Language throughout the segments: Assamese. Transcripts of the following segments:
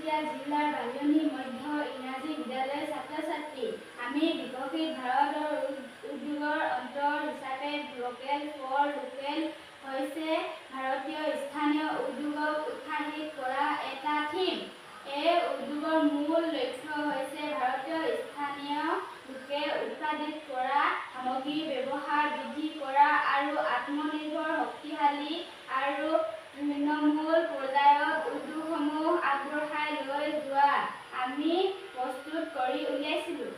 তিনিচুকীয়া জিলাৰ বালিয়নী মধ্য ইংৰাজী বিদ্যালয়ৰ ছাত্ৰ-ছাত্ৰী। আমি বিকশিত ভাৰতৰ উদ্যোগৰ অন্তৰ হিচাপে ভোকেল ফৰ লোকেল হৈছে ভাৰতীয় স্থানীয় উদ্যোগক উৎসাহিত কৰা এটা থিম। এই উদ্যোগৰ মূল লক্ষ্য হৈছে ভাৰতীয় স্থানীয় লোকে উৎপাদিত কৰা সামগ্ৰীৰ ব্যৱহাৰ বৃদ্ধি কৰা আৰু আত্মনিৰ্ভৰ শক্তিশালী আৰু তৃণমূল পৰ্যায়ত উদ্যোগসমূহ আগবঢ়াই লৈ যোৱা আমি প্ৰস্তুত কৰি উলিয়াইছিলোঁ।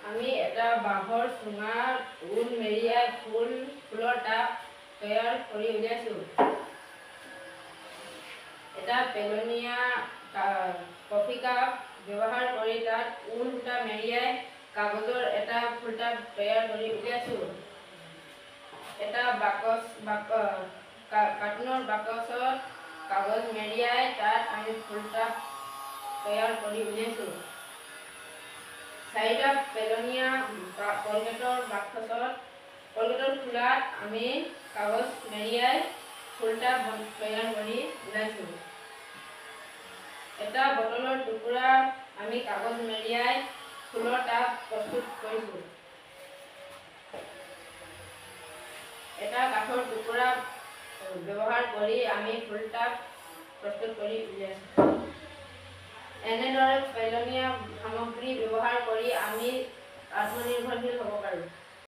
আমি এটা বাঁহৰ চুঙাত ঊল মেৰিয়াই ফুলৰ টাব তৈয়াৰ কৰি উলিয়াইছোঁ। এটা পেলনীয়া কফি কাপ ব্যৱহাৰ কৰি তাত ঊল সূতা মেৰিয়াই কাগজৰ এটা ফুলটাব তৈয়াৰ কৰি উলিয়াইছোঁ। এটা কাৰ্টুনৰ বাকচত কাগজ মেৰিয়াই তাত আমি ফুলটাব তৈয়াৰ কৰি উলিয়াইছোঁ। 4টা পেলনীয়া কলগেটৰ খোলাত আমি কাগজ মেৰিয়াই ফুলটাব তৈয়াৰ কৰি উলিয়াইছোঁ। এটা বটলৰ টুকুৰাত আমি কাগজ মেৰিয়াই ফুলৰ টাব প্ৰস্তুত কৰিছোঁ। এটা কাঠৰ টুকুৰা ব্যৱহাৰ কৰি আমি ফুলটাব প্ৰস্তুত কৰি উলিয়াইছোঁ। এনেদৰে পেলনীয়া সামগ্ৰী ব্যৱহাৰ কৰি আমি আত্মনিৰ্ভৰশীল হ'ব পাৰোঁ।